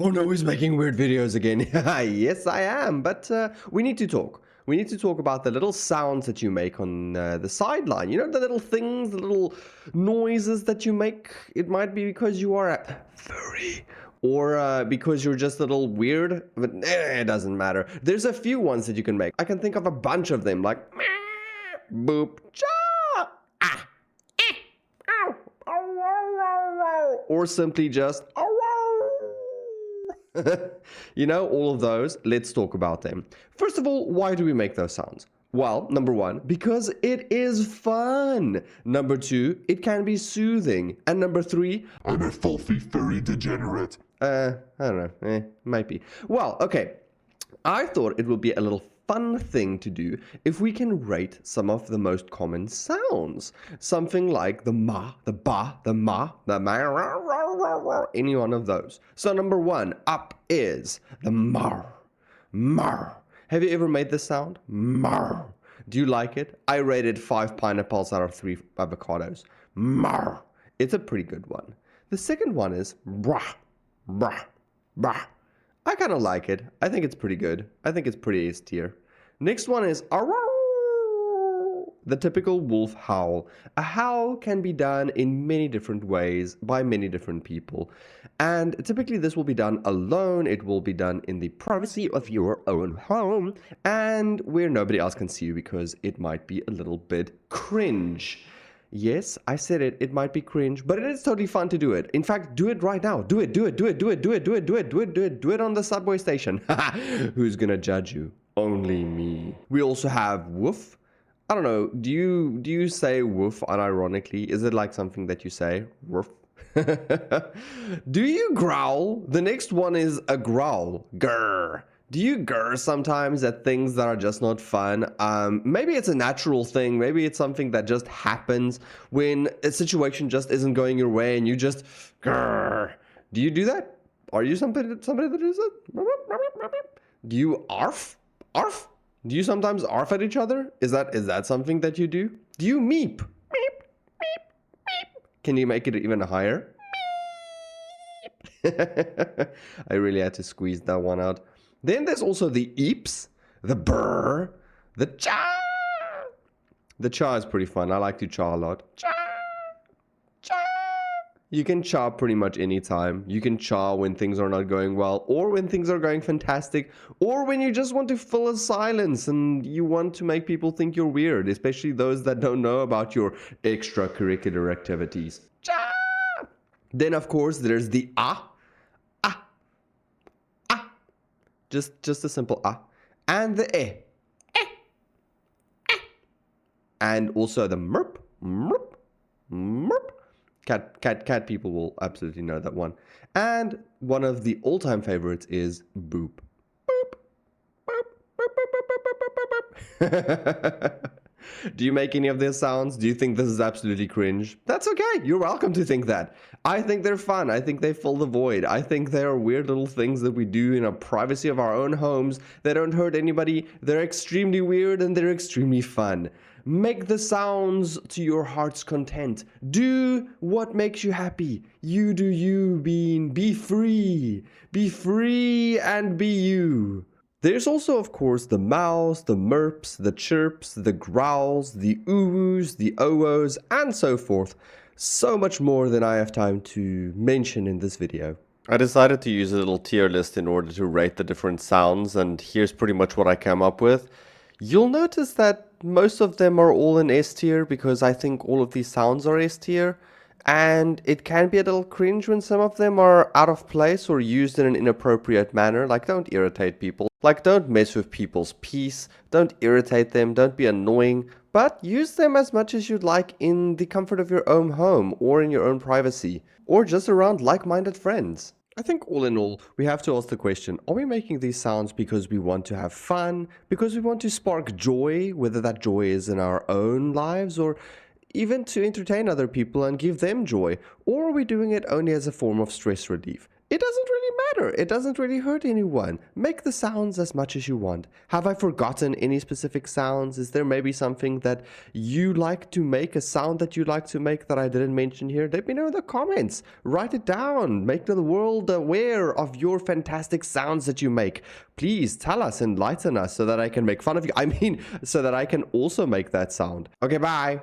Oh no, he's making weird videos again. Yes, I am, but we need to talk. We need to talk about the little sounds that you make on the sideline. You know, the little things, the little noises that you make. It might be because you are a furry or because you're just a little weird, but it doesn't matter. There's a few ones that you can make. I can think of a bunch of them, like boop, cha, ah, eh, ow, ow, ow, ow, ow, or simply just you know, all of those. Let's talk about them. First of all, why do we make those sounds? Well, number one, because it is fun. Number two, it can be soothing. And number three, I'm a filthy furry degenerate. I don't know, might be. Well, okay, I thought it would be a little fun thing to do if we can rate some of the most common sounds. Something like the ma, the ba, the ma, the ma, any one of those. So number one up is the mar, mar. Have you ever made this sound? Mar. Do you like it? I rated 5 pineapples out of 3 avocados. Mar. It's a pretty good one. The second one is brah, brah, brah. I kind of like it. I think it's pretty good. I think it's pretty A tier. Next one is arrow, the typical wolf howl. A howl can be done in many different ways by many different people. And typically this will be done alone. It will be done in the privacy of your own home and where nobody else can see you because it might be a little bit cringe. Yes, I said it. It might be cringe, but it is totally fun to do it. In fact, do it right now. Do it, do it, do it, do it, do it, do it, do it, do it, do it, do it on the subway station. Who's gonna judge you? Only me. We also have woof. I don't know. Do you say woof unironically? Is it like something that you say? Woof. Do you growl? The next one is a growl. Grr. Do you grr sometimes at things that are just not fun? Maybe it's a natural thing. Maybe it's something that just happens when a situation just isn't going your way and you just grr. Do you do that? Are you somebody that does it? Do you arf? Arf? Do you sometimes arf at each other? Is that something that you do? Do you meep? Meep, meep, meep. Can you make it even higher? Meep. I really had to squeeze that one out. Then there's also the eeps, the brr, the cha. The cha is pretty fun. I like to cha a lot. Cha, cha. You can cha pretty much anytime. You can cha when things are not going well, or when things are going fantastic, or when you just want to fill a silence and you want to make people think you're weird, especially those that don't know about your extracurricular activities. Cha. Then, of course, there's the ah. Just a simple ah. And the eh. Eh. Eh. And also the merp. Merp. Merp. Cat people will absolutely know that one. And one of the all-time favorites is boop. Boop. Boop. Boop. Boop. Boop. Boop. Boop. Do you make any of these sounds? Do you think this is absolutely cringe? That's okay. You're welcome to think that. I think they're fun. I think they fill the void. I think they are weird little things that we do in the privacy of our own homes. They don't hurt anybody. They're extremely weird and they're extremely fun. Make the sounds to your heart's content. Do what makes you happy. You do you, Bean. Be free. Be free and be you. There's also, of course, the mauws, the merps, the chirps, the growls, the awoos, the awoos, and so forth. So much more than I have time to mention in this video. I decided to use a little tier list in order to rate the different sounds, and here's pretty much what I came up with. You'll notice that most of them are all in S tier because I think all of these sounds are S tier. And it can be a little cringe when some of them are out of place or used in an inappropriate manner. Like, don't irritate people. Like, don't mess with people's peace. Don't irritate them. Don't be annoying. But use them as much as you'd like in the comfort of your own home or in your own privacy. Or just around like-minded friends. I think all in all, we have to ask the question, are we making these sounds because we want to have fun? Because we want to spark joy, whether that joy is in our own lives or even to entertain other people and give them joy? Or are we doing it only as a form of stress relief? It doesn't really matter. It doesn't really hurt anyone. Make the sounds as much as you want. Have I forgotten any specific sounds? Is there maybe something that you like to make, a sound that you like to make that I didn't mention here? Let me know in the comments. Write it down. Make the world aware of your fantastic sounds that you make. Please tell us, enlighten us so that I can make fun of you. I mean, so that I can also make that sound. Okay, bye.